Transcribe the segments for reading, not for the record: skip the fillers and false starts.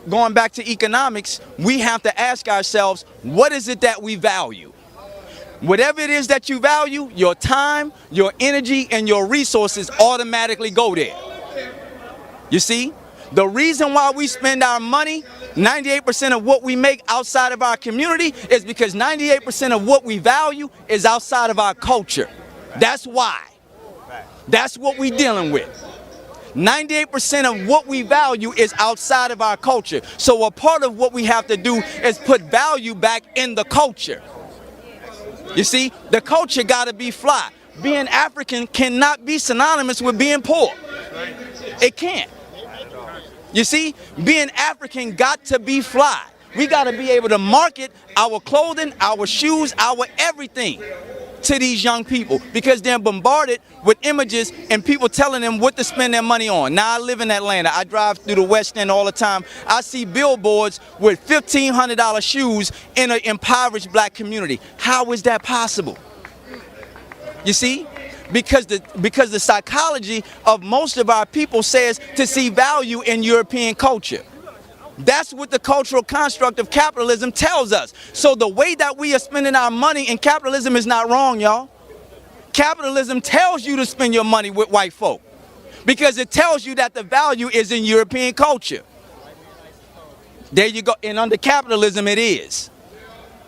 going back to economics, we have to ask ourselves, what is it that we value? Whatever it is that you value, your time, your energy, and your resources automatically go there. You see, the reason why we spend our money, 98% of what we make outside of our community, is because 98% of what we value is outside of our culture. That's why. That's what we're dealing with. 98% of what we value is outside of our culture. So a part of what we have to do is put value back in the culture. You see, the culture got to be fly. Being African cannot be synonymous with being poor. It can't. You see, being African got to be fly. We got to be able to market our clothing, our shoes, our everything to these young people, because they're bombarded with images and people telling them what to spend their money on. Now, I live in Atlanta. I drive through the West End all the time. I see billboards with $1,500 shoes in an impoverished black community. How is that possible? You see? Because the psychology of most of our people says to see value in European culture. That's what the cultural construct of capitalism tells us. So the way that we are spending our money in capitalism is not wrong, y'all. Capitalism tells you to spend your money with white folk because it tells you that the value is in European culture. There you go. And under capitalism, it is.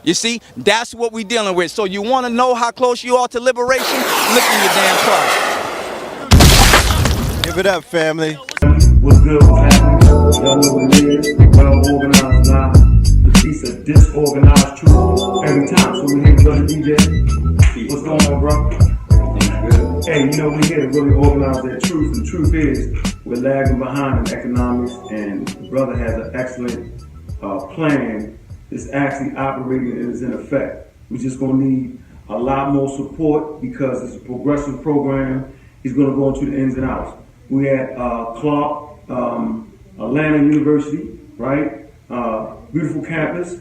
You see, that's what we're dealing with. So you want to know how close you are to liberation? Look in your damn closet. Give it up, family. What's good? What's happening? Y'all know what it is. Well organized lie. The piece of disorganized truth. Every time. So we here with Brother DJ. What's going on, bro? Good. Hey, you know we here to really organize that truth. The truth is we're lagging behind in economics, and the brother has an excellent plan. It's actually operating and is in effect. We're just gonna need a lot more support because it's a progressive program. He's gonna go into the ins and outs. We at Clark, Atlanta University, right? Beautiful campus,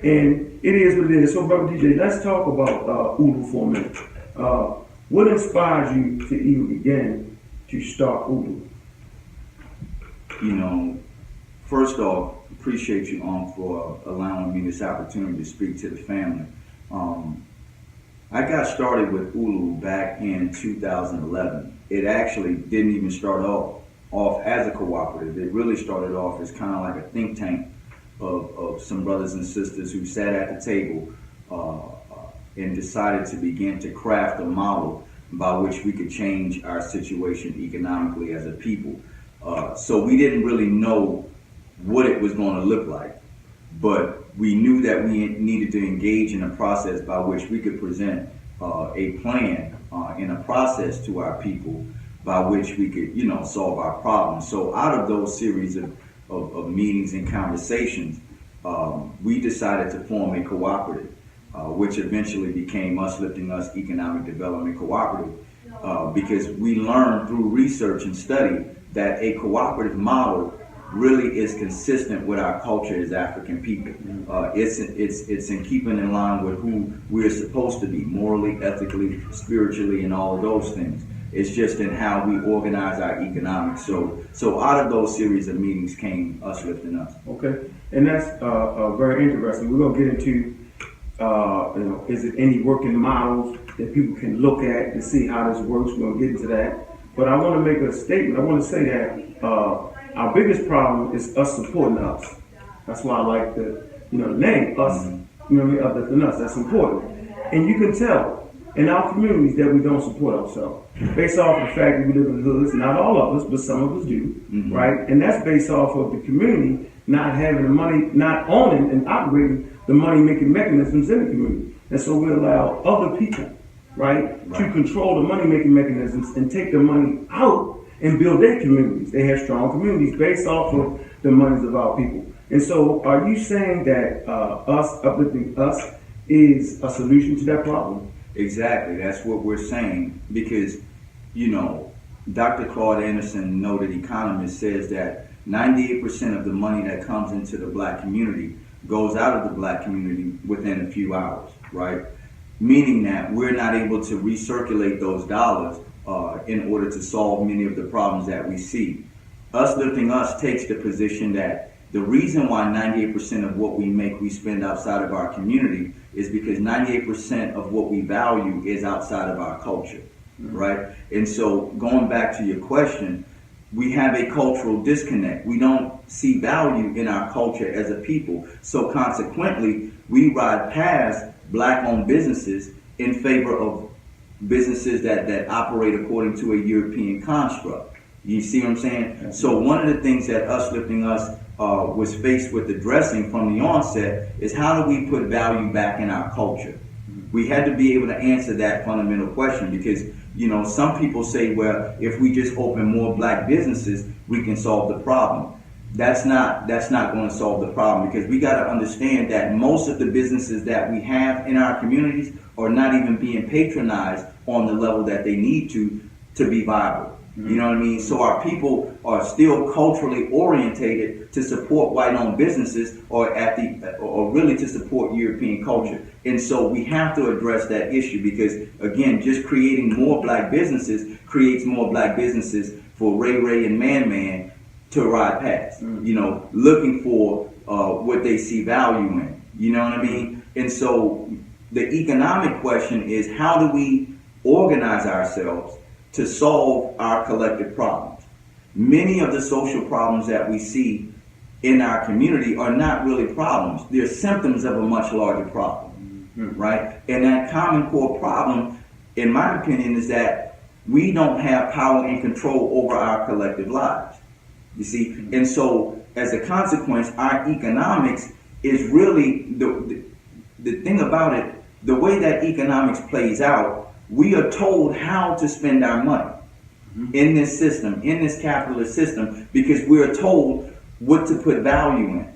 and it is what it is. So, brother DJ, let's talk about Ulu for a minute. What inspired you to even begin to start Ulu? You know, first off, appreciate you for allowing me this opportunity to speak to the family. I got started with Ulu back in 2011. It actually didn't even start off as a cooperative. It really started off as kind of like a think tank of some brothers and sisters who sat at the table and decided to begin to craft a model by which we could change our situation economically as a people. So we didn't really know what it was going to look like, but we knew that we needed to engage in a process by which we could present a plan and a process to our people by which we could, you know, solve our problems. So out of those series of meetings and conversations, we decided to form a cooperative, which eventually became UsLiftingUs Economic Development Cooperative, because we learned through research and study that a cooperative model really is consistent with our culture as African people. It's in keeping in line with who we're supposed to be, morally, ethically, spiritually, and all of those things. It's just in how we organize our economics. So out of those series of meetings came UsLiftingUs. Okay, and that's very interesting. We're gonna get into, you know, is it any working models that people can look at and see how this works? We're gonna get into that. But I want to make a statement. I want to say that our biggest problem is us supporting us. That's why I like the, you know, name us. You know what I mean? Other than us, that's important. And you can tell in our communities that we don't support ourselves based off the fact that we live in hoods. Not all of us, but some of us do, right? And that's based off of the community not having the money, not owning and operating the money-making mechanisms in the community. And so we allow other people, right, to control the money-making mechanisms and take the money out and build their communities. They have strong communities based off of the monies of our people. And so are you saying that uplifting us is a solution to that problem? Exactly, that's what we're saying, because, you know, Dr. Claude Anderson, noted economist, says that 98% of the money that comes into the black community goes out of the black community within a few hours, right? Meaning that we're not able to recirculate those dollars in order to solve many of the problems that we see. UsLiftingUs takes the position that The reason why 98% of what we make we spend outside of our community is because 98% of what we value is outside of our culture, right? And so going back to your question, we have a cultural disconnect. We don't see value in our culture as a people. So consequently, we ride past black-owned businesses in favor of businesses that operate according to a European construct. You see what I'm saying? So one of the things that UsLiftingUs was faced with addressing from the onset is how do we put value back in our culture? We had to be able to answer that fundamental question because, you know, some people say, well, if we just open more black businesses, we can solve the problem. That's not going to solve the problem because we got to understand that most of the businesses that we have in our communities are not even being patronized on the level that they need to be viable. You know what I mean? So our people are still culturally orientated to support white-owned businesses or really to support European culture. And so we have to address that issue because, again, just creating more black businesses creates more black businesses for Ray and Man to ride past, you know, looking for what they see value in. You know what I mean? And so the economic question is how do we organize ourselves to solve our collective problems? Many of the social problems that we see in our community are not really problems. They're symptoms of a much larger problem, right? And that common core problem, in my opinion, is that we don't have power and control over our collective lives, you see? And so, as a consequence, our economics is really, the thing about it, the way that economics plays out, we are told how to spend our money in this system, in this capitalist system, because we're told what to put value in.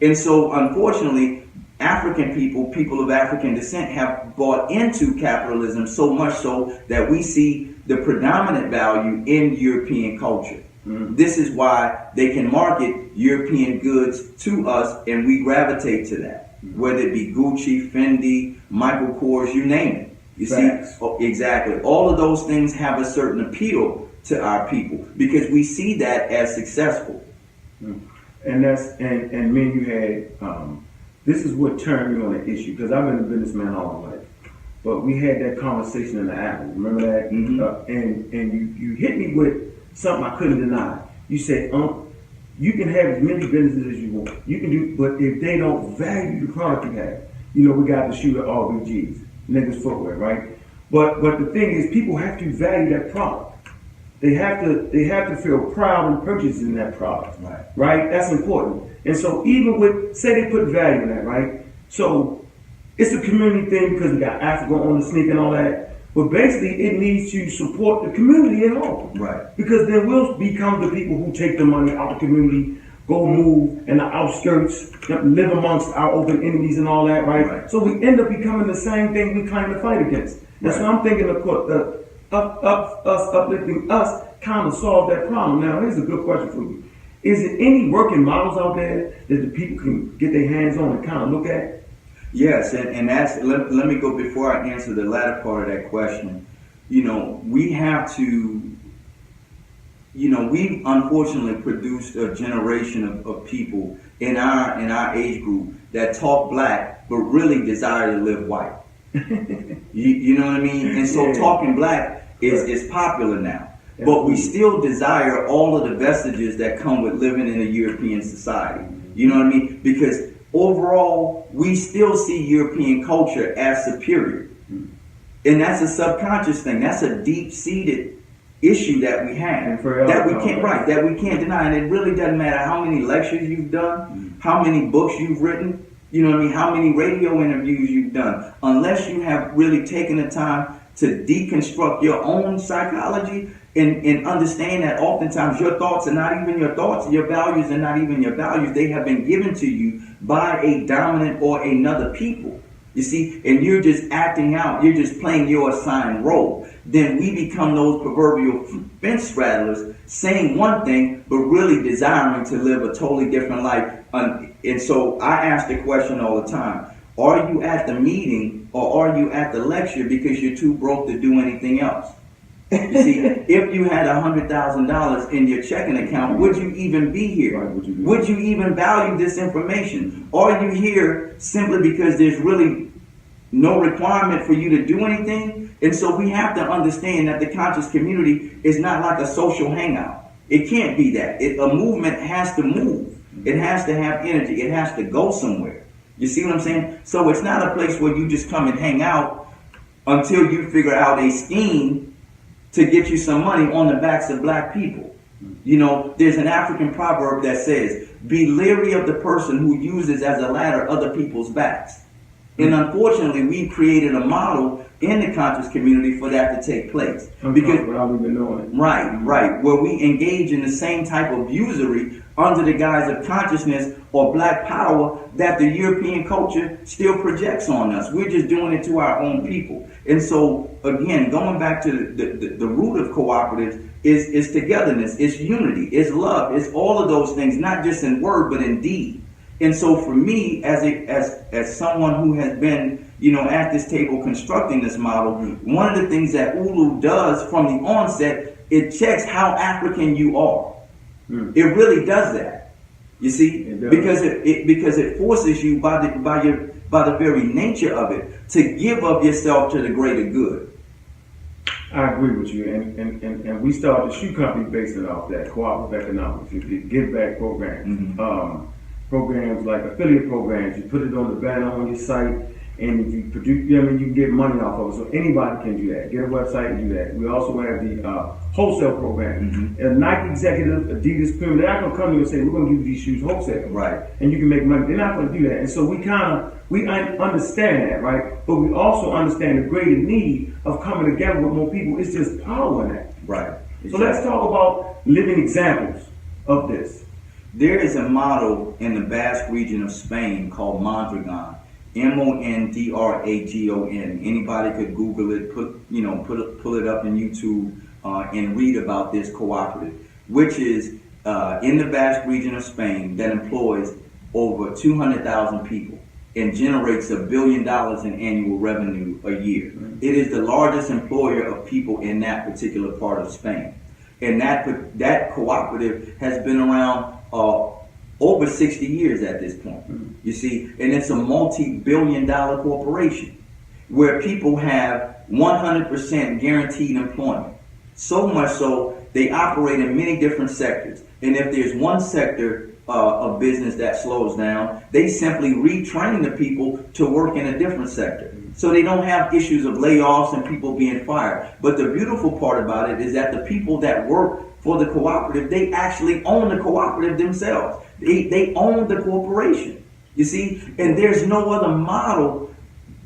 And so, unfortunately, African people of African descent have bought into capitalism so much so that we see the predominant value in European culture. This is why they can market European goods to us and we gravitate to that, whether it be Gucci, Fendi, Michael Kors, you name it. You Facts. see, exactly. All of those things have a certain appeal to our people because we see that as successful. And me and you had, this is what turned me on the issue because I've been a businessman all my life. But we had that conversation in the Apple. Remember that? And you hit me with something I couldn't deny. You said, you can have as many businesses as you want. You can do, but if they don't value the product you have, you know, we got the shoe at RBGs. Niggas footwear, right? But the thing is, people have to value that product. They have to feel proud in purchasing that product, right? That's important. And so even with, say they put value in that, right? So it's a community thing because we got Africa on the sneak and all that. But basically, it needs to support the community at home, Right. Because then we'll become the people who take the money out of the community, go move in the outskirts, live amongst our open enemies and all that, right? So we end up becoming the same thing we claim to fight against. And so I'm thinking uplifting us kind of solve that problem. Now, here's a good question for you. Is there any working models out there that the people can get their hands on and kind of look at? Yes, and that's, let me go before I answer the latter part of that question. You know, we have to, you know, we've unfortunately produced a generation of people in our age group that talk black but really desire to live white. you know what I mean? And so talking black is popular now. But we still desire all of the vestiges that come with living in a European society. You know what I mean? Because overall, we still see European culture as superior. And that's a subconscious thing. That's a deep-seated issue that we have that we can't deny. And it really doesn't matter how many lectures you've done, how many books you've written, you know what I mean, how many radio interviews you've done, unless you have really taken the time to deconstruct your own psychology and understand that oftentimes your thoughts are not even your thoughts, your values are not even your values. They have been given to you by a dominant or another people. You see, and you're just acting out, you're just playing your assigned role. Then we become those proverbial fence rattlers, saying one thing, but really desiring to live a totally different life. And so I ask the question all the time, are you at the meeting or are you at the lecture because you're too broke to do anything else? You see, if you had $100,000 in your checking account, would you even be here? Right, would you even value this information? Are you here simply because there's really no requirement for you to do anything? And so we have to understand that the conscious community is not like a social hangout. It can't be that. A movement has to move. It has to have energy. It has to go somewhere. You see what I'm saying? So it's not a place where you just come and hang out until you figure out a scheme to get you some money on the backs of black people. You know, there's an African proverb that says, be leery of the person who uses as a ladder other people's backs. And unfortunately, we've created a model in the conscious community for that to take place. Because without even knowing it. Right. Where we engage in the same type of usury under the guise of consciousness or black power that the European culture still projects on us. We're just doing it to our own people. And so, again, going back to the root of cooperatives is togetherness, it's unity, it's love, it's all of those things, not just in word, but in deed. And so for me, as someone who has been, you know, at this table constructing this model, one of the things that Ulu does from the onset, it checks how African you are. It really does that. You see, because it forces you by the very nature of it to give of yourself to the greater good. I agree with you, and we started a shoe company based off that cooperative economics, the give back programs. Programs like affiliate programs, you put it on the banner on your site, and if you produce, you can get money off of it. So anybody can do that. Get a website and do that. We also have the wholesale program. Nike executive, Adidas, Puma, they're not going to come to you and say, we're going to give you these shoes wholesale. Right. And you can make money. They're not going to do that. And so we understand that, right? But we also understand the greater need of coming together with more people. It's just power in that. Right. So let's talk about living examples of this. There is a model in the Basque region of Spain called Mondragon, Mondragon. Anybody could Google it, pull it up in YouTube and read about this cooperative, which is in the Basque region of Spain that employs over 200,000 people and generates $1 billion in annual revenue a year. It is the largest employer of people in that particular part of Spain. And that cooperative has been around over 60 years at this point. You see, and it's a multi-billion-dollar corporation where people have 100% guaranteed employment. So much so, they operate in many different sectors. And if there's one sector of business that slows down, they simply retrain the people to work in a different sector. So they don't have issues of layoffs and people being fired. But the beautiful part about it is that the people that work for the cooperative, they actually own the cooperative themselves. They own the corporation. You see, and there's no other model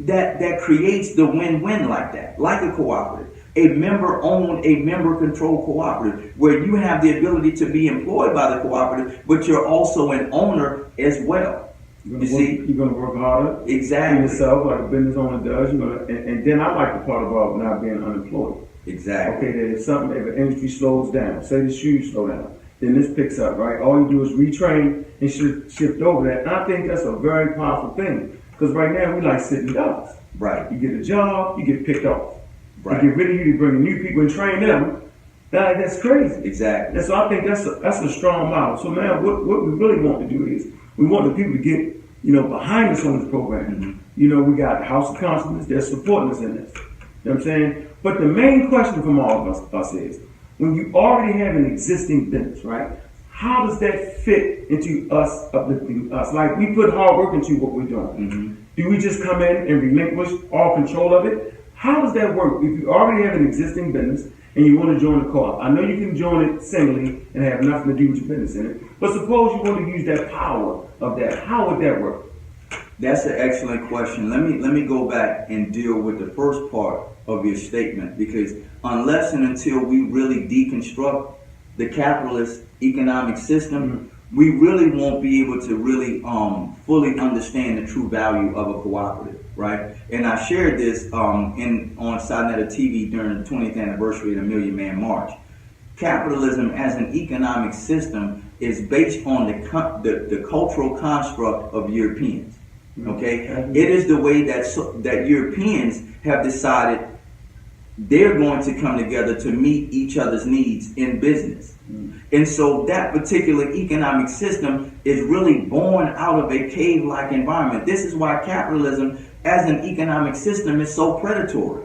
that creates the win-win like that, like a cooperative. A member-owned, a member-controlled cooperative, where you have the ability to be employed by the cooperative, but you're also an owner as well. You're going to work harder. Exactly. For yourself, like a business owner does. And then I like the part about not being unemployed. Exactly. Okay, that if an industry slows down, say the shoes slow down, then this picks up, right? All you do is retrain and shift over that. And I think that's a very powerful thing. Because right now we like sitting ducks. Right. You get a job, you get picked off. Right. They get rid of you, they bring in new people and train them. That's crazy. Exactly. And so I think that's a strong model. So now what we really want to do is we want the people to get, behind us on this program. We got the House of Consciousness, they're supporting us in this. You know what I'm saying? But the main question from all of us is, when you already have an existing business, right? How does that fit into us uplifting us? Like, we put hard work into what we're doing. Do we just come in and relinquish all control of it? How does that work? If you already have an existing business and you want to join the co-op, I know you can join it singly and have nothing to do with your business in it, but suppose you want to use that power of that. How would that work? That's an excellent question. Let me go back and deal with the first part of your statement, because unless and until we really deconstruct the capitalist economic system, we really won't be able to really fully understand the true value of a cooperative, right? And I shared this on Sinetta TV during the 20th anniversary of the Million Man March. Capitalism as an economic system is based on the cultural construct of Europeans. Okay, it is the way that Europeans have decided they're going to come together to meet each other's needs in business. And so that particular economic system is really born out of a cave-like environment. This is why capitalism as an economic system is so predatory.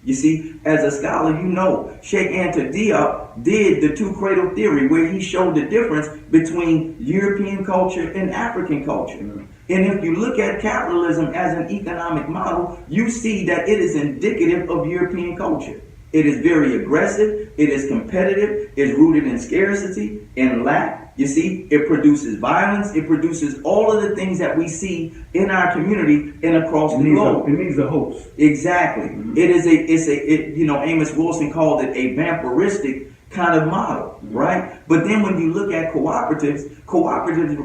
You see, as a scholar, you know, Sheikh Anta Diop did the two cradle theory, where he showed the difference between European culture and African culture. And if you look at capitalism as an economic model, you see that it is indicative of European culture. It is very aggressive, it is competitive, it's rooted in scarcity and lack. You see, it produces violence, it produces all of the things that we see in our community and across the globe. It needs a host. Exactly. You know, Amos Wilson called it a vampiristic kind of model, right? But then when you look at cooperatives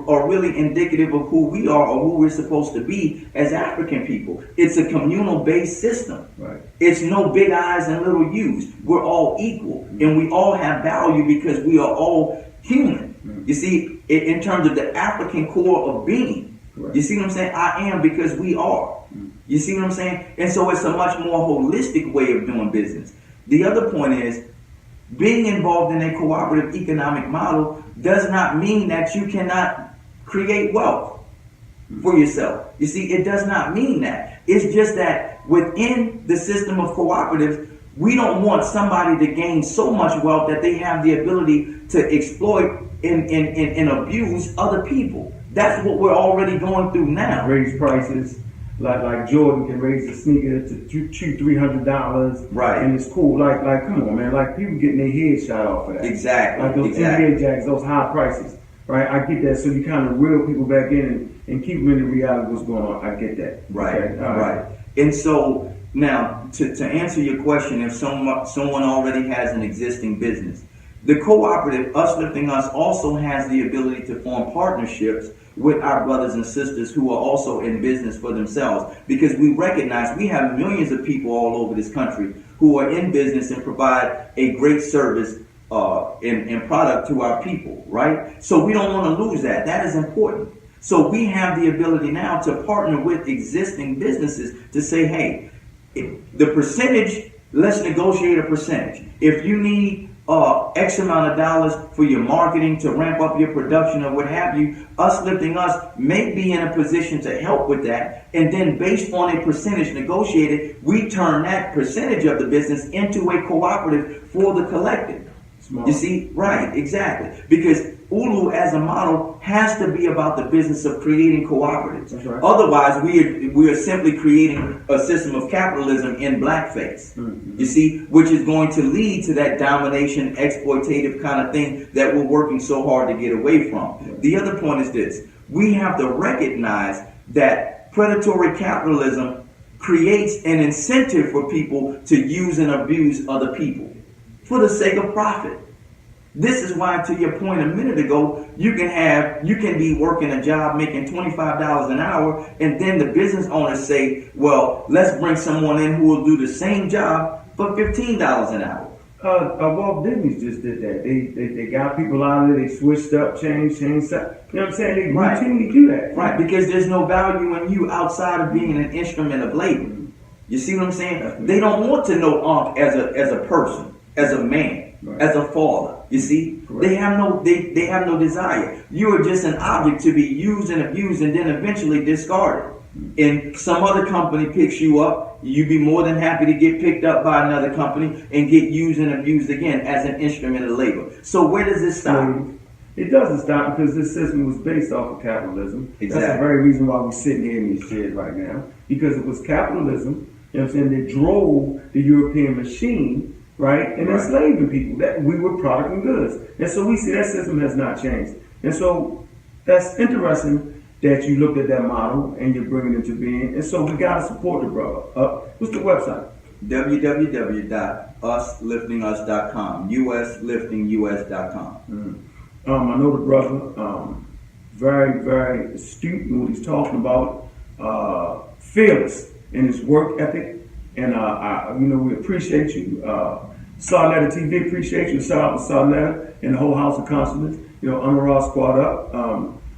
are really indicative of who we are or who we're supposed to be as African people. It's a communal based system. Right. It's no big I's and little U's. We're all equal and we all have value because we are all human. You see, in terms of the African core of being, you see what I'm saying? I am because we are. You see what I'm saying? And so it's a much more holistic way of doing business. The other point is, being involved in a cooperative economic model does not mean that you cannot create wealth for yourself. You see, it does not mean that. It's just that within the system of cooperatives, we don't want somebody to gain so much wealth that they have the ability to exploit and abuse other people. That's what we're already going through now. Raise prices. Like Jordan can raise a sneaker to $200-$300, right? And it's cool. Like come on, man. Like people getting their heads shot off of that. Exactly. Like those NBA jackets, those high prices, right? I get that. So you kind of reel people back in and keep them in the reality of what's going on. I get that. Right. Okay? Right. And so now to answer your question, if someone already has an existing business, the cooperative UsLiftingUs also has the ability to form partnerships with our brothers and sisters who are also in business for themselves, because we recognize we have millions of people all over this country who are in business and provide a great service and product to our people, right? So we don't want to lose that. That is important. So we have the ability now to partner with existing businesses to say, hey, the percentage, let's negotiate a percentage. If you need X amount of dollars for your marketing to ramp up your production or what have you, UsLiftingUs may be in a position to help with that. And then based on a percentage negotiated, we turn that percentage of the business into a cooperative for the collective. Smart. You see, right, exactly. Because Ulu as a model has to be about the business of creating cooperatives. That's right. Otherwise, we are simply creating a system of capitalism in blackface. You see, which is going to lead to that domination, exploitative kind of thing that we're working so hard to get away from. The other point is this: we have to recognize that predatory capitalism creates an incentive for people to use and abuse other people for the sake of profit. This is why, to your point a minute ago, you can be working a job making $25 an hour, and then the business owners say, well, let's bring someone in who will do the same job for $15 an hour. Walt Disney just did that. They got people out of there, they switched up, changed. You know what I'm saying? They routinely do that. Right, because there's no value in you outside of being an instrument of labor. You see what I'm saying? They don't want to know Ankh as a person, as a man. Right. As a father, you see, they have no desire. You are just an object to be used and abused and then eventually discarded. And some other company picks you up, you'd be more than happy to get picked up by another company and get used and abused again as an instrument of labor. So where does this stop? It doesn't stop because this system was based off of capitalism. Exactly. That's the very reason why we're sitting here in these chairs right now, because it was capitalism, you know what I'm saying, that drove the European machine, right, and enslaving people. That we were product and goods. And so we see that system has not changed. And so that's interesting that you looked at that model and you're bringing it to being. And so we got to support the brother. What's the website? www.usliftingus.com. UsLiftingUs.com. I know the brother, very, very astute in what he's talking about, fearless in his work ethic. And we appreciate you. Sarnetta TV appreciate you. Shout out to Sarnetta and the whole House of Consonants. Honorable Squad Up.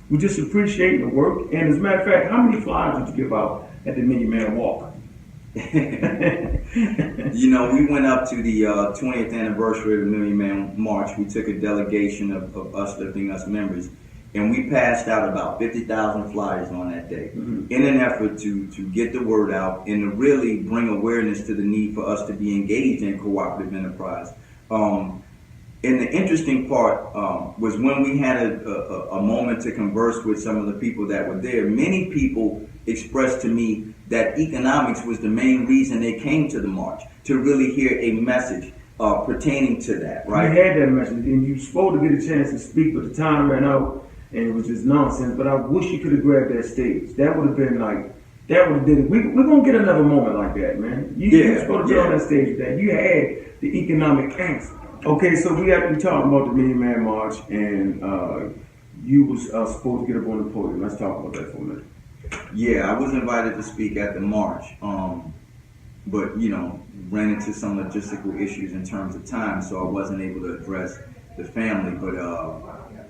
We just appreciate the work. And as a matter of fact, how many flyers did you give out at the Million Man Walk? You know, we went up to the 20th anniversary of the Million Man March. We took a delegation of UsLiftingUs members, and we passed out about 50,000 flyers on that day in an effort to get the word out and to really bring awareness to the need for us to be engaged in cooperative enterprise. And the interesting part was when we had a moment to converse with some of the people that were there, many people expressed to me that economics was the main reason they came to the march, to really hear a message pertaining to that, right? You had that message, and you were supposed to get a chance to speak, but the time ran out, and it was just nonsense. But I wish you could have grabbed that stage. That would have been like, that would have did it. We're going to get another moment like that, man. You were supposed to get on that stage with that. You had the economic angst. Okay, so we have been talking about the Million Man March, and you was supposed to get up on the podium. Let's talk about that for a minute. Yeah, I was invited to speak at the march, but you know, ran into some logistical issues in terms of time, so I wasn't able to address the family. But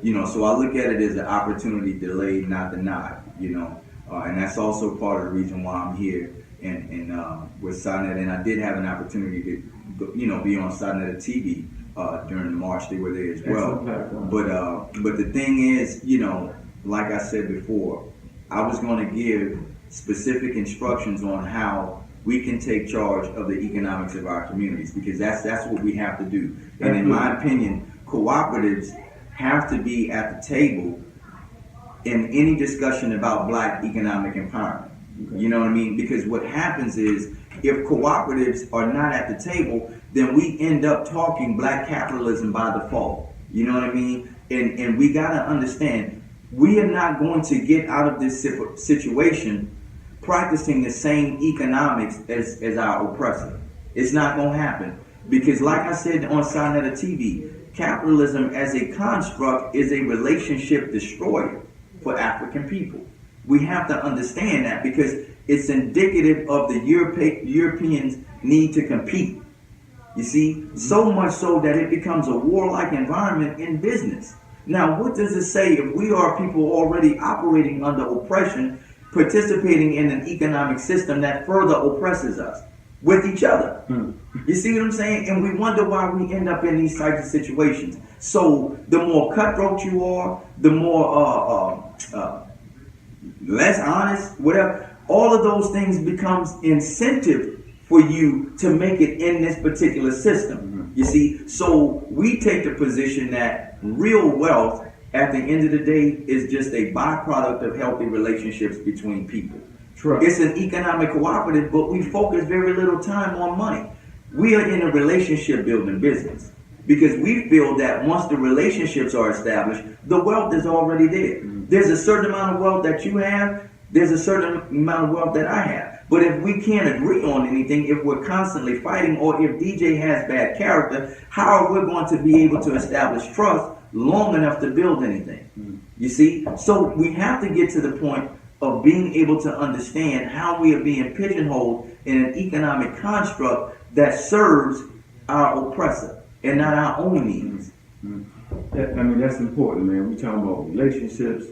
you know, so I look at it as an opportunity delayed, not denied. You know, and that's also part of the reason why I'm here and with SciNet. And I did have an opportunity to, you know, be on SciNet TV during the march. They were there as well. But the thing is, you know, like I said before, I was going to give specific instructions on how we can take charge of the economics of our communities, because that's what we have to do. And in my opinion, cooperatives have to be at the table in any discussion about Black economic empowerment. You know what I mean? Because what happens is, if cooperatives are not at the table, then we end up talking Black capitalism by default. You know what I mean? And we got to understand, we are not going to get out of this situation practicing the same economics as our oppressor. It's not going to happen. Because like I said on SciNet TV, capitalism as a construct is a relationship destroyer for African people. We have to understand that, because it's indicative of the Europeans' need to compete. You see, so much so that it becomes a warlike environment in business. Now, what does it say if we are people already operating under oppression, participating in an economic system that further oppresses us with each other? You see what I'm saying? And we wonder why we end up in these types of situations. So the more cutthroat you are, the more less honest, whatever, all of those things becomes incentive for you to make it in this particular system. You see, so we take the position that real wealth at the end of the day is just a byproduct of healthy relationships between people. Trust. It's an economic cooperative, but we focus very little time on money. We are in a relationship building business, because we feel that once the relationships are established, the wealth is already there. There's a certain amount of wealth that you have, there's a certain amount of wealth that I have. But if we can't agree on anything, if we're constantly fighting, or if DJ has bad character, how are we going to be able to establish trust long enough to build anything? You see? So we have to get to the point of being able to understand how we are being pigeonholed in an economic construct that serves our oppressor and not our own needs. I mean, that's important, man. We're talking about relationships,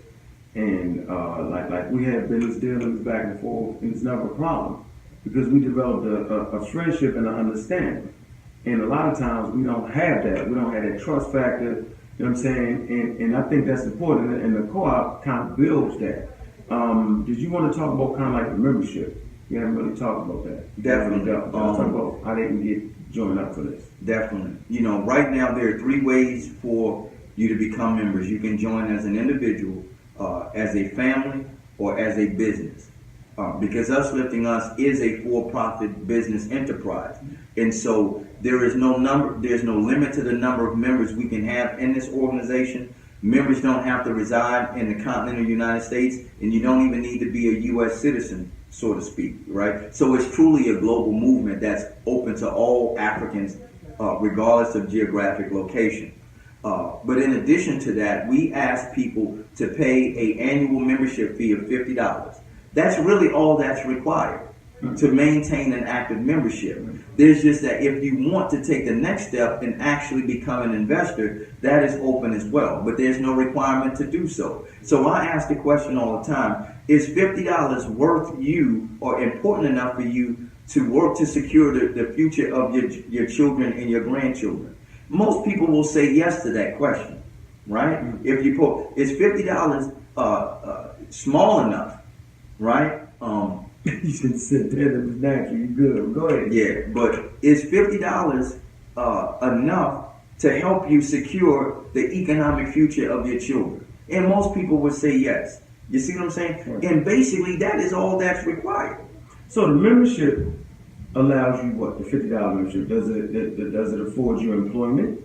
and like we had business dealings back and forth, and it's never a problem, because we developed a friendship and an understanding. And a lot of times we don't have that. We don't have that trust factor. You know what I'm saying? And I think that's important, and the co-op kind of builds that. Did you want to talk about kind of like the membership? We haven't really talked about that. Definitely. Let's talk about how they can get joined up for this. Definitely. You know, right now there are 3 ways for you to become members. You can join as an individual, as a family, or as a business. Because UsLiftingUs is a for-profit business enterprise. And so there's no limit to the number of members we can have in this organization. Members don't have to reside in the continental United States, and you don't even need to be a U.S. citizen, so to speak, right? So it's truly a global movement that's open to all Africans, regardless of geographic location. But in addition to that, we ask people to pay an annual membership fee of $50. That's really all that's required to maintain an active membership. There's just that if you want to take the next step and actually become an investor, that is open as well, but there's no requirement to do so. So I ask the question all the time, is $50 worth you or important enough for you to work to secure the future of your children and your grandchildren? Most people will say yes to that question, right? Mm-hmm. If you put, is $50 small enough, right? You should sit there and be natural. You good? Go ahead. Yeah, but is $50 enough to help you secure the economic future of your children? And most people would say yes. You see what I'm saying? Right. And basically, that is all that's required. So the membership allows you what? The $50 membership, does it afford you employment?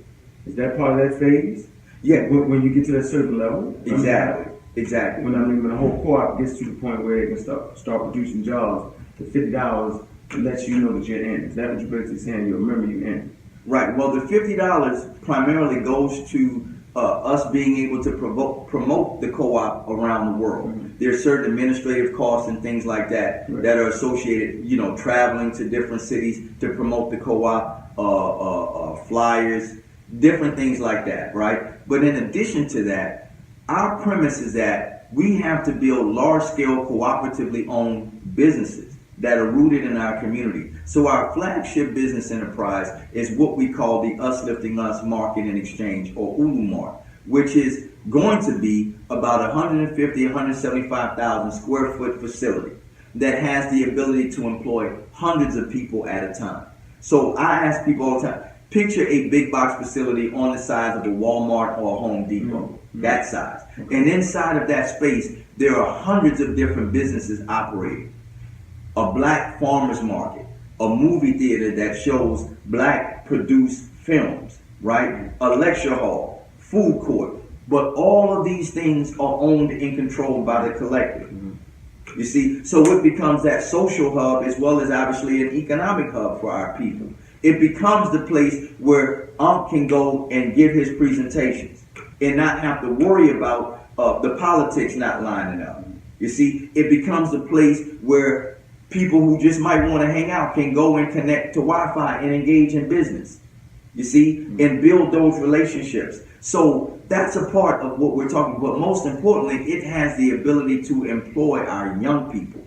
Is that part of that phase? Yeah. When you get to that certain level? Exactly. Exactly. When the whole co-op gets to the point where it can start producing jobs, the $50 lets you know that you're in. Is that what you're basically saying? You're a member, you're in. Right. Well, the $50 primarily goes to us being able to promote the co-op around the world. Mm-hmm. There's certain administrative costs and things like that that are associated, traveling to different cities to promote the co-op, flyers, different things like that, right? But in addition to that, our premise is that we have to build large-scale cooperatively owned businesses that are rooted in our community. So our flagship business enterprise is what we call the UsLiftingUs Market and Exchange, or ULUMART, which is going to be about 150, 175,000 square foot facility that has the ability to employ hundreds of people at a time. So I ask people all the time, picture a big box facility on the size of a Walmart or a Home Depot, that size. And inside of that space, there are hundreds of different businesses operating. A black farmer's market, a movie theater that shows black produced films, right? A lecture hall, food court. But all of these things are owned and controlled by the collective. Mm-hmm. You see, so it becomes that social hub as well as obviously an economic hub for our people. It becomes the place where Ankh can go and give his presentations and not have to worry about the politics not lining up. You see, it becomes the place where people who just might want to hang out can go and connect to Wi-Fi and engage in business, you see, and build those relationships. So that's a part of what we're talking about. But most importantly, it has the ability to employ our young people,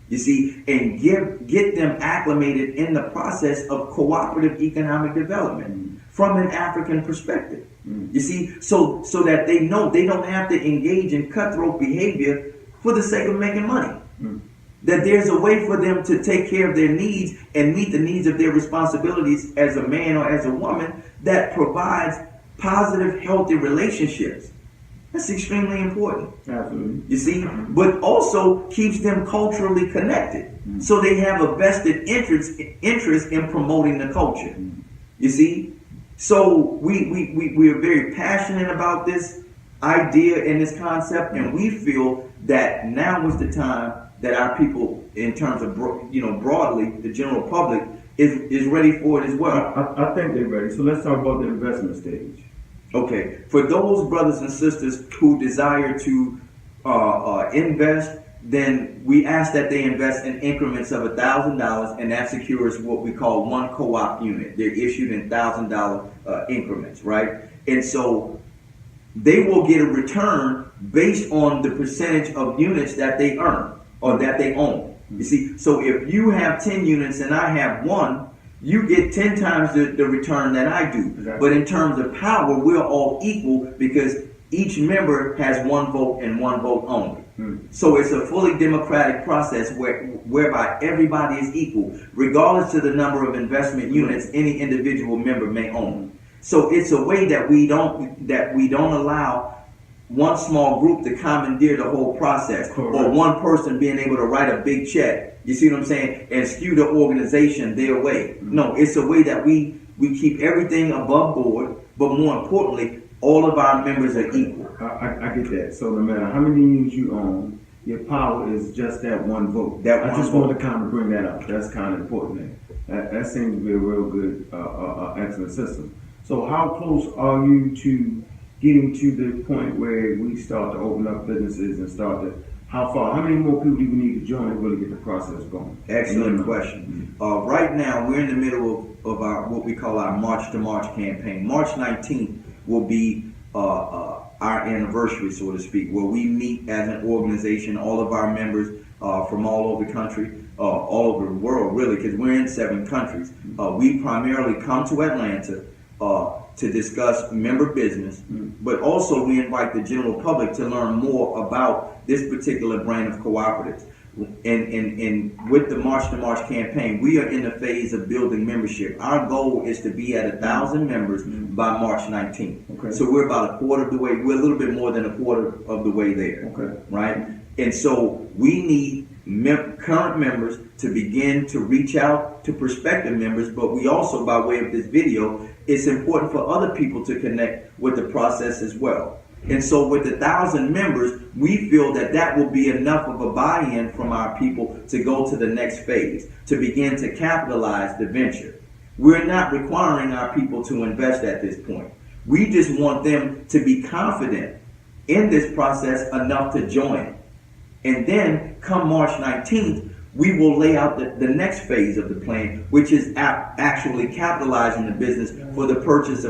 you see, and get them acclimated in the process of cooperative economic development from an African perspective. You see, so that they know they don't have to engage in cutthroat behavior for the sake of making money. That there's a way for them to take care of their needs and meet the needs of their responsibilities as a man or as a woman that provides positive, healthy relationships. That's extremely important. Absolutely. You see, but also keeps them culturally connected. So they have a vested interest in promoting the culture. You see, so we are very passionate about this idea and this concept, and we feel that now is the time that our people, in terms of broadly, the general public, is ready for it as well. I think they're ready. So let's talk about the investment stage. Okay, for those brothers and sisters who desire to invest, then we ask that they invest in increments of $1,000, and that secures what we call one co-op unit. They're issued in $1,000 increments, right? And so they will get a return based on the percentage of units that they earn or that they own. You see, so if you have 10 units and I have one, you get 10 times the return that I do. Exactly. But in terms of power, we're all equal because each member has one vote and one vote only. So it's a fully democratic process whereby everybody is equal, regardless of the number of investment units any individual member may own. So it's a way that we don't allow one small group to commandeer the whole process. Correct. Or one person being able to write a big check, you see what I'm saying, and skew the organization their way. No, it's a way that we keep everything above board, but more importantly, all of our members are equal. I get that. So no matter how many units you own, your power is just that one vote. I just wanted to kind of bring that up. That's kind of important. That seems to be a real good, excellent system. So how close are you to getting to the point where we start to open up businesses and how many more people do we need to join to really get the process going? Excellent question. Right now, we're in the middle of our what we call our March to March campaign. March 19th will be our anniversary, so to speak, where we meet as an organization, all of our members from all over the country, all over the world, really, because we're in 7 countries. We primarily come to Atlanta to discuss member business, but also we invite the general public to learn more about this particular brand of cooperatives. And with the March to March campaign, we are in the phase of building membership. Our goal is to be at 1,000 members by March 19th. Okay. So we're about a quarter of the way. We're a little bit more than a quarter of the way there. Okay. Right? And so we need current members to begin to reach out to prospective members, but we also, by way of this video, it's important for other people to connect with the process as well. And so with 1,000 members, we feel that that will be enough of a buy-in from our people to go to the next phase, to begin to capitalize the venture. We're not requiring our people to invest at this point. We just want them to be confident in this process enough to join. And then come March 19th, we will lay out the next phase of the plan, which is actually capitalizing the business for the purpose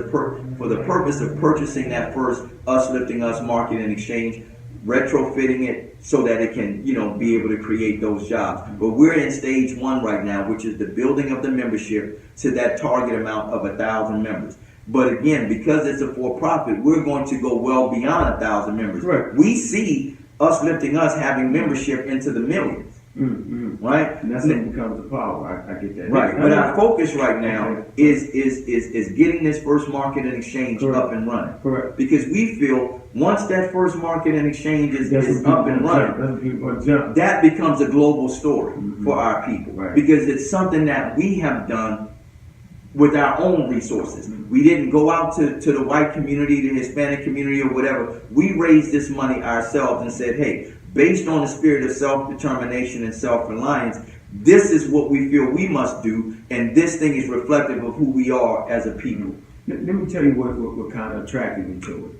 of purchasing that first UsLiftingUs market and exchange, retrofitting it so that it can, be able to create those jobs. But we're in stage 1 right now, which is the building of the membership to that target amount of 1,000 members. But again, because it's a for-profit, we're going to go well beyond 1,000 members. Correct. We see UsLiftingUs having membership into the millions. Right? And that's when it becomes the power. I get that. Right. But our focus right now is getting this first market and exchange up and running. Correct. Because we feel once that first market and exchange is up and running, that becomes a global story for our people. Right. Because it's something that we have done with our own resources. We didn't go out to the white community, the Hispanic community, or whatever. We raised this money ourselves and said, hey, based on the spirit of self-determination and self-reliance, this is what we feel we must do, and this thing is reflective of who we are as a people. Let me tell you what kind of attracted me to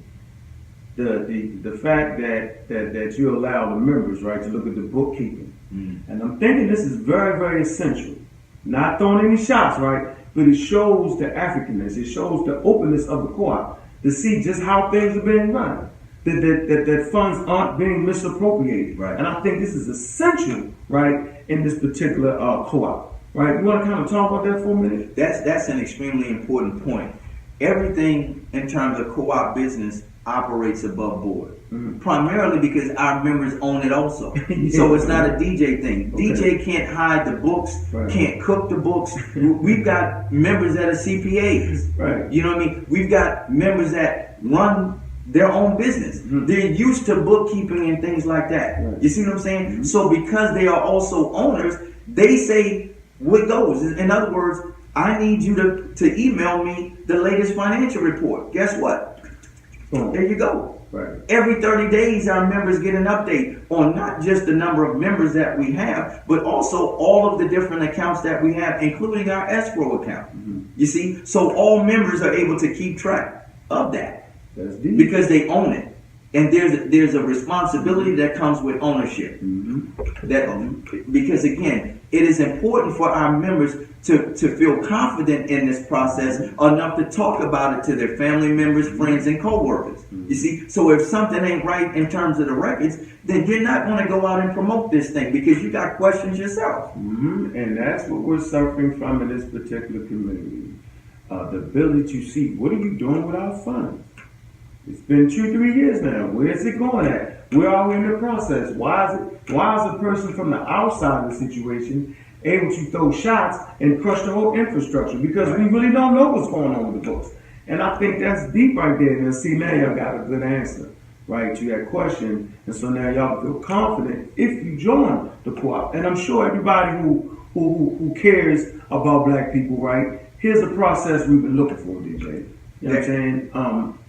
it. The fact that you allow the members, right, to look at the bookkeeping. And I'm thinking this is very, very essential. Not throwing any shots, right? But it shows the Africanness. It shows the openness of the co-op to see just how things are being run. That funds aren't being misappropriated. Right. And I think this is essential, right, in this particular co-op. Right? You want to kind of talk about that for a minute? That's an extremely important point. Everything in terms of co-op business operates above board. Primarily because our members own it also. So it's not a DJ thing. Okay. DJ can't hide the books, can't cook the books. We've got members that are CPAs. Right. You know what I mean? We've got members that run their own business. They're used to bookkeeping and things like that. Right. You see what I'm saying? So because they are also owners, they say what goes. In other words, I need you to email me the latest financial report. Guess what? There you go. Right. Every 30 days, our members get an update on not just the number of members that we have, but also all of the different accounts that we have, including our escrow account. You see? So all members are able to keep track of that. That's deep. Because they own it. And there's a responsibility that comes with ownership. Because again, it is important for our members to feel confident in this process enough to talk about it to their family members, friends, and co-workers. You see, so if something ain't right in terms of the records, then you're not going to go out and promote this thing because you got questions yourself. And that's what we're suffering from in this particular community. The ability to see, what are you doing with our funds? It's been 2-3 years now. Where is it going at? Where are we in the process? Why is a person from the outside of the situation able to throw shots and crush the whole infrastructure? Because we really don't know what's going on with the books. And I think that's deep right there. Now, see, now y'all got a good answer, right, to that question. And so now y'all feel confident if you join the co-op. And I'm sure everybody who cares about black people, right, here's a process we've been looking for, DJ. You know what I'm saying?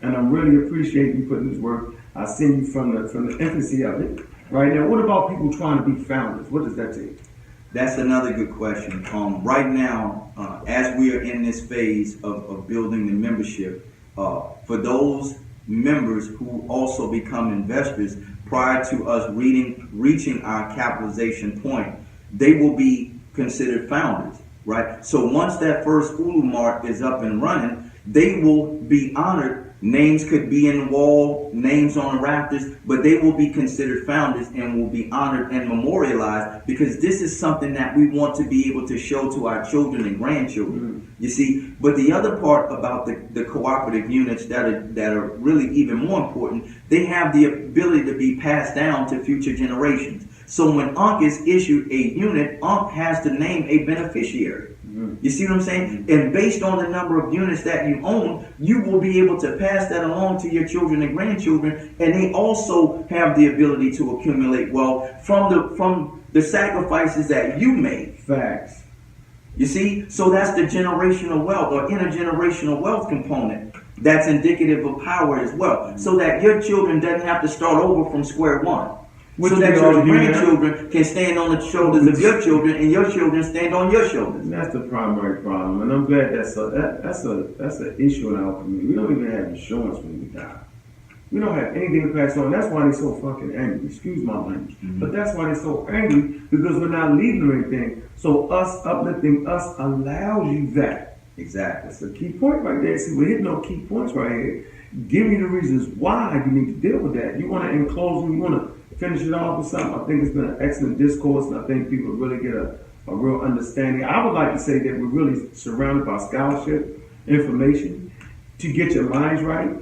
And I'm really appreciating you putting this work. I seen you from the infancy of it. Right now, what about people trying to be founders? What does that take? That's another good question. Right now, as we are in this phase of building the membership, for those members who also become investors prior to us reaching our capitalization point, they will be considered founders, right? So once that first Ulu Mart is up and running, they will be honored Names could be in the wall, names on the rafters, but they will be considered founders and will be honored and memorialized, because this is something that we want to be able to show to our children and grandchildren. You see, but the other part about the cooperative units that are really even more important, they have the ability to be passed down to future generations. So when Ankh is issued a unit, Ankh has to name a beneficiary. You see what I'm saying? And based on the number of units that you own, you will be able to pass that along to your children and grandchildren, and they also have the ability to accumulate wealth from the sacrifices that you made. Facts. You see? So that's the generational wealth or intergenerational wealth component that's indicative of power as well. So that your children doesn't have to start over from square one. So that your grandchildren can stand on the shoulders of your children, and your children stand on your shoulders. And that's the primary problem, and I'm glad that's an issue in our community. We don't even have insurance when we die. We don't have anything to pass on. That's why they're so fucking angry. Excuse my language, but that's why they're so angry, because we're not leaving them anything. So us uplifting us allows you that. Exactly. That's the key point right there. See, we're hitting on key points right here. Give you the reasons why you need to deal with that. You want to, in closing, you want to finish it off with something. I think it's been an excellent discourse, and I think people really get a real understanding. I would like to say that we're really surrounded by scholarship, information, to get your minds right.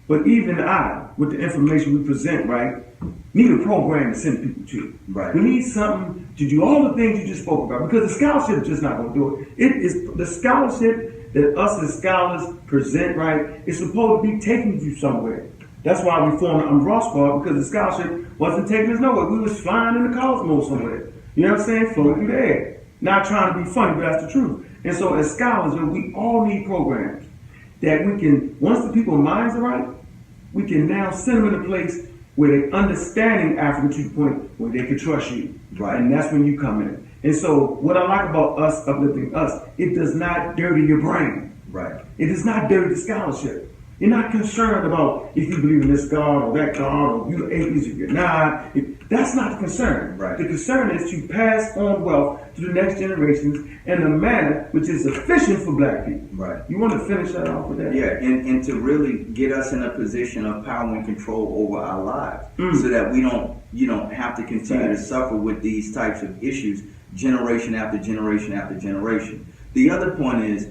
But even I, with the information we present, right, need a program to send people to. Right. We need something to do all the things you just spoke about, because the scholarship is just not going to do it. It is the scholarship that us as scholars present, right, is supposed to be taking you somewhere. That's why we formed the Umbrella Squad, because the scholarship wasn't taking us nowhere. We was flying in the cosmos somewhere. You know what I'm saying? Floating through the air. Not trying to be funny, but that's the truth. And so as scholars, we all need programs that we can, once the people's minds are right, we can now send them in a place where they're understanding Africa to the point where they can trust you. Right. And that's when you come in. And so what I like about us uplifting us, it does not dirty your brain. Right. It does not dirty the scholarship. You're not concerned about if you believe in this God or that God, or you're atheist if you're not. That's not the concern. Right. The concern is to pass on wealth to the next generations in a manner which is efficient for black people. Right. You want to finish that off with that? Yeah, and to really get us in a position of power and control over our lives, so that we don't have to continue to suffer with these types of issues generation after generation after generation. The other point is,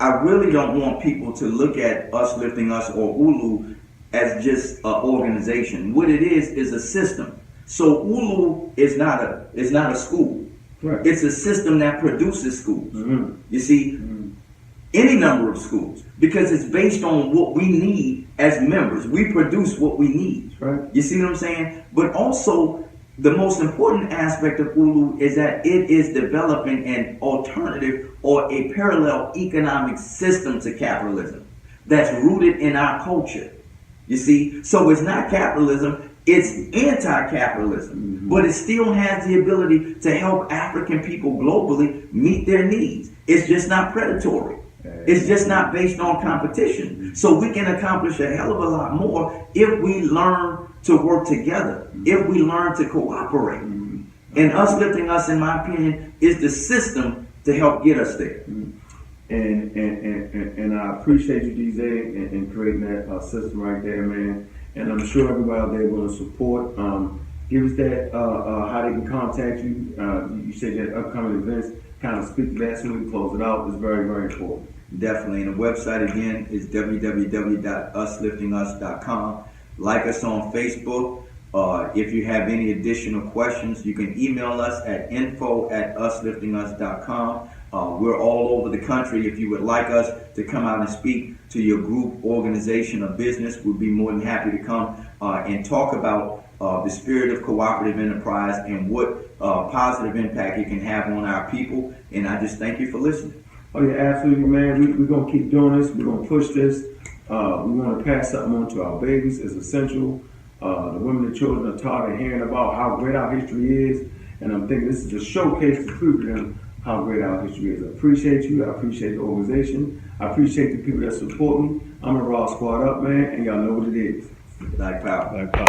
I really don't want people to look at UsLifting Us or ULU as just an organization. What it is a system. So ULU is not a school. Right. It's a system that produces schools. You see, any number of schools, because it's based on what we need as members. We produce what we need. Right. You see what I'm saying? But also, the most important aspect of ULU is that it is developing an alternative or a parallel economic system to capitalism that's rooted in our culture. You see? So it's not capitalism, it's anti-capitalism, but it still has the ability to help African people globally meet their needs. It's just not predatory. It's just not based on competition. So we can accomplish a hell of a lot more if we learn to work together, if we learn to cooperate. And UsLifting Us, in my opinion, is the system to help get us there. And I appreciate you, DJ, in creating that system right there, man. And I'm sure everybody out there will support. Give us that, how they can contact you. You said that upcoming events, kind of speak to that so we can close it out. It's very, very important. Definitely. And the website again is www.usliftingus.com. Like us on Facebook. If you have any additional questions, you can email us at info@usliftingus.com. We're all over the country. If you would like us to come out and speak to your group, organization, or business, we'd be more than happy to come and talk about the spirit of cooperative enterprise and what positive impact it can have on our people. And I just thank you for listening. Oh yeah, absolutely, man. We're going to keep doing this. We're going to push this. We want to pass something on to our babies. It's essential. The women and children are tired of hearing about how great our history is. And I'm thinking this is a showcase to prove to them how great our history is. I appreciate you. I appreciate the organization. I appreciate the people that support me. I'm a Raw Squad Up, man, and y'all know what it is. Black power. Black power.